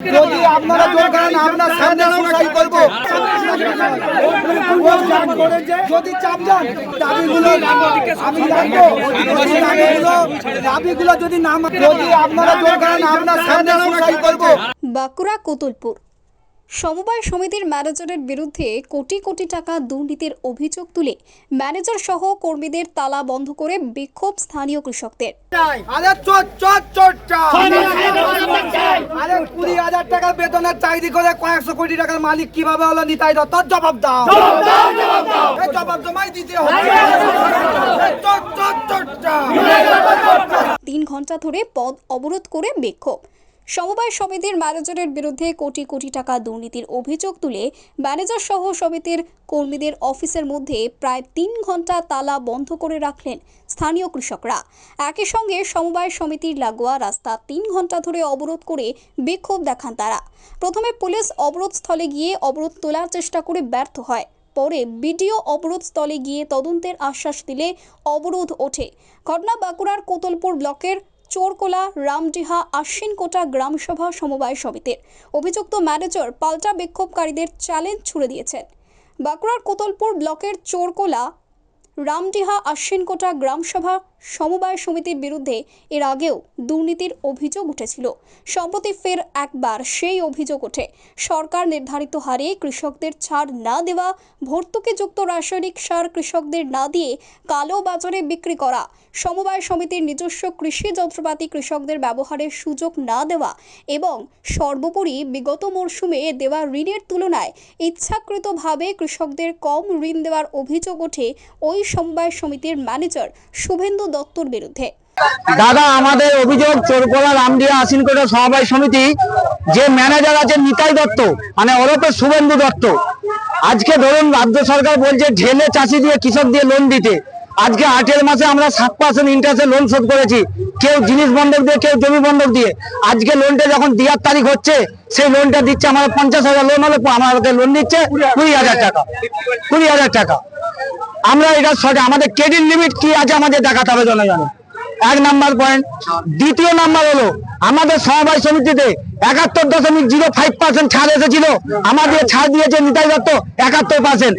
যদি আপনারা জোর করেন আপনার সামনে সুসাইড করব। যদি চাপ যান দাবিগুলো আমি রাখবো, দাবিগুলো যদি না যদি আপনারা জোর করেন আপনার সামনে সুসাইড করব। বাঁকুড়া কোতুলপুর সমবায় সমিতির ম্যানেজারের বিরুদ্ধে কোটি কোটি টাকা দুর্নীতির অভিযোগ তুলে ম্যানেজার সহ কর্মীদের তালা বন্ধ করে বিক্ষোভ স্থানীয় কৃষকদের। আরে চোট চোট চোট আরে 20,000 টাকা বেতনের চাকরি করে কয়েকশো কোটি টাকার মালিক কিভাবে হলো নিতাই দত্ত? জবাব দাও, জবাব জমাই দিতে হবে। 3 ঘন্টা ধরে পথ অবরোধ করে বিক্ষোভ। সমবায় সমিতির ম্যানেজারের বিরুদ্ধে কোটি কোটি টাকা দুর্নীতির অভিযোগ তুলে ম্যানেজার সহ সমিতির কর্মীদের অফিসের মধ্যে প্রায় 3 ঘন্টা তালা বন্ধ করে রাখলেন স্থানীয় কৃষকরা। একই সঙ্গে সমবায় সমিতির লাগোয়া রাস্তা 3 ঘন্টা ধরে অবরোধ করে বিক্ষোভ দেখান তারা। প্রথমে পুলিশ অবরোধস্থলে গিয়ে অবরোধ তোলার চেষ্টা করে ব্যর্থ হয়। পরে বিডিও অবরোধস্থলে গিয়ে তদন্তের আশ্বাস দিলে অবরোধ ওঠে। ঘটনা বাঁকুড়ার কোতুলপুর ব্লকের চোরকোলা রামডিহা আশ্বিনকোটা গ্রামসভা সমবায় সমিতির। অভিযুক্ত ম্যানেজার পাল্টা বিক্ষোভকারীদের চ্যালেঞ্জ ছুড়ে দিয়েছেন। বাঁকুড়ার কোতুলপুর ব্লকের চোরকোলা রামডিহা আশ্বিনকোটা গ্রামসভা সমবায় সমিতির বিরুদ্ধে এর আগেও দুর্নীতির অভিযোগ উঠেছিল। সম্প্রতি ফের একবার সেই অভিযোগ ওঠে। সরকার নির্ধারিত হারে কৃষকদের ছাড় না দেওয়া, ভর্তুকিযুক্ত রাসায়নিক সার কৃষকদের না দিয়ে কালো বাজারে বিক্রি করা, সমবায় সমিতির নিজস্ব কৃষি যন্ত্রপাতি কৃষকদের ব্যবহারের সুযোগ না দেওয়া এবং সর্বোপরি বিগত মরশুমে দেওয়া ঋণের তুলনায় ইচ্ছাকৃতভাবে কৃষকদের কম ঋণ দেওয়ার অভিযোগ ওঠে ওই সমবায় সমিতির ম্যানেজার শুভেন্দু দত্তর বিরুদ্ধে। দাদা, আমাদের অভিযোগ চোরকোলা রামডিহা আশ্বিনকোটা সমবায় সমিতি যে ম্যানেজার আছে নিতাই দত্ত, মানে ওরফে শুভেন্দু দত্ত, আজকে ধরুন রাজ্য সরকার বলছে ঢেলে চাষি দিয়ে কৃষক দিয়ে লোন দিতে। আজকে 8 মাসে আমরা 7% ইন্টারেস্টে লোন শোধ করেছি, কেউ জিনিস বন্ধক দিয়ে, কেউ জমি বন্ধক দিয়ে। আজকে লোনটা যখন দেওয়ার তারিখ হচ্ছে, সেই লোনটা দিচ্ছে আমাদের 50,000 লোন হলে আমাদেরকে লোন দিচ্ছে 20,000 টাকা। 20,000 টাকা আমরা এটা সঠিক, আমাদের ক্রেডিট লিমিট কি আছে আমাদের দেখাতে হবে জনগণ। 1 নাম্বার পয়েন্ট। দ্বিতীয় নাম্বার হলো আমাদের সমবায় সমিতিতে 71.05% ছাড় এসেছিল, আমাদের ছাড় দিয়েছে নিতাই দত্ত 71%।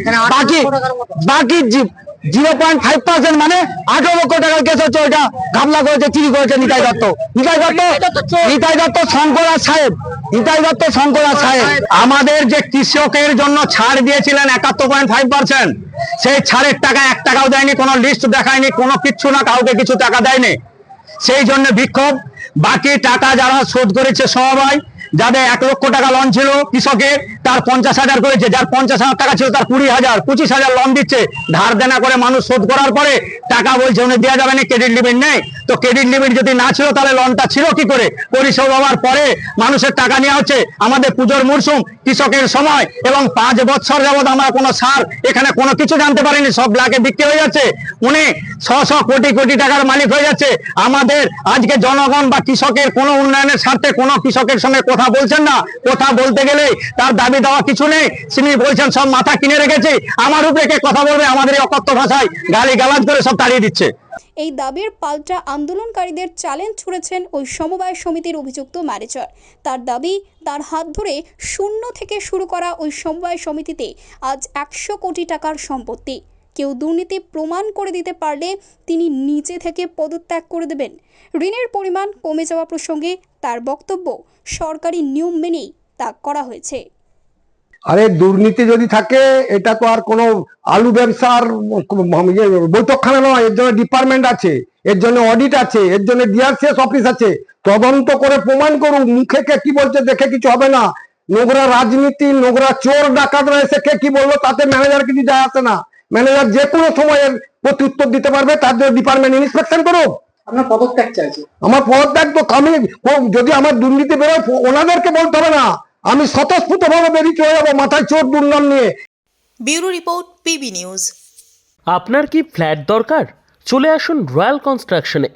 বাকি 0.5% মানে 18 লক্ষ টাকার কেস হচ্ছে, ওইটা ঘাবলা করেছে, চুরি করেছে নিতাই দত্ত। নিতাই দত্ত শঙ্করাজ সাহেব, নিতাই দত্ত শঙ্করাজ সাহেব আমাদের যে কৃষকের জন্য ছাড় দিয়েছিলেন 71.5%, সেই ছাড়ের টাকা 1 টাকাও দেয়নি, কোনো লিস্ট দেখায়নি, কোনো কিচ্ছু না, কাউকে কিছু টাকা দেয়নি। সেই জন্য বিক্ষোভ। বাকি টাকা যারা শোধ করেছে সমবায়, যাদের 1 লক্ষ টাকা লোন ছিল কৃষকের, তার 50,000 করেছে, যার 50,000 টাকা ছিল তার 20,000 25,000 লোন দিচ্ছে। ধার দেনা করে মানুষ শোধ করার পরে টাকা বলছে উনি দেওয়া যাবে না, ক্রেডিট লিমিট নেই। তো ক্রেডিট লিমিট যদি না ছিল তাহলে লোনটা ছিল কি করে? পরিষেবা হওয়ার পরে মানুষের টাকা নেওয়া হচ্ছে। আমাদের পুজোর মরশুম, কৃষকের সময়, এবং 5 বছর যাবৎ আমরা কোনো সার এখানে কোনো কিছু জানতে পারিনি, সব ব্ল্যাকে বিক্রি হয়ে যাচ্ছে। উনি 100 কোটি কোটি টাকার মালিক হয়ে যাচ্ছে। আমাদের আজকে জনগণ বা কৃষকের কোনো উন্নয়নের স্বার্থে কোনো কৃষকের সঙ্গে কথা বলছেন না। কথা বলতে গেলে তার দাবি দেওয়া কিছু নেই, তিনি বলছেন সব মাথা কিনে রেখেছে, আমার উপরে কে কথা বলবে, আমাদের এই অকথ্য ভাষায় গালি গালাজ করে সব তাড়িয়ে দিচ্ছে। এই দাবির পাল্টা আন্দোলনকারীদের চ্যালেঞ্জ ছুড়েছেন ওই সমবায় সমিতির অভিযুক্ত ম্যানেজার। তার দাবি, তার হাত ধরে শূন্য থেকে শুরু করা ওই সমবায় সমিতিতে আজ 100 কোটি টাকার সম্পত্তি। কেউ দুর্নীতি প্রমাণ করে দিতে পারলে তিনি নিজে থেকে পদত্যাগ করে দেবেন। ঋণের পরিমাণ কমে যাওয়া প্রসঙ্গে তার বক্তব্য, সরকারি নিয়ম মেনেই তা করা হয়েছে। আরে দুর্নীতি যদি থাকে, এটা তো আর কোনো আলু ব্যবসার বৈঠকখানা নয়। এর জন্য ডিপার্টমেন্ট আছে, এর জন্য অডিট আছে, এর জন্য ডিআরসিএস অফিস আছে। তদন্ত করে প্রমাণ করুক। মুখে কে কি বলছে দেখে কিছু হবে না। নোংরা রাজনীতি, নোংরা চোর ডাকাতরা এসে কে কি বললো তাতে ম্যানেজার কিছু যায় আসে না। ম্যানেজার যে কোনো সময়ের প্রতি উত্তর দিতে পারবে, তার জন্য ডিপার্টমেন্ট ইন্সপেকশন করুক। আপনার পদত্যাগ চাইছে? আমার পদত্যাগ তো আমি, যদি আমার দুর্নীতি বেরোয় ওনাদেরকে বলতে হবে না, আমি স্বতঃস্ফূর্ত ভাবে বেরিয়ে চলে যাবো মাথায় চোর দুর্নাম নিয়ে। Bureau report, PB news. আপনার কি ফ্ল্যাট দরকার? চলে আসুন রয়্যাল কনস্ট্রাকশনে।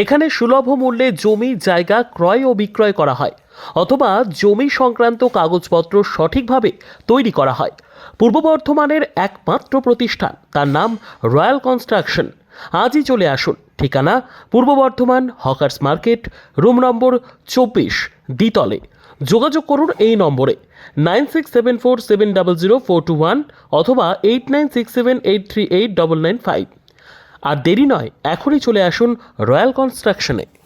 এখানে সুলভ মূল্যে জমি জায়গা ক্রয় ও বিক্রয় করা হয়, অথবা জমি সংক্রান্ত কাগজপত্র সঠিকভাবে তৈরি করা হয়। পূর্ব বর্ধমানের একমাত্র প্রতিষ্ঠান, তার নাম রয়্যাল কনস্ট্রাকশন। আজই চলে আসুন। ঠিকানা পূর্ব Bardhaman hawkers market, room number 24, দ্বিতলে, যোগাযোগ করুন এই নম্বরে 9674700421 অথবা 8967838995। আর দেরি নয়, এখনই চলে আসুন রয়্যাল কনস্ট্রাকশনে।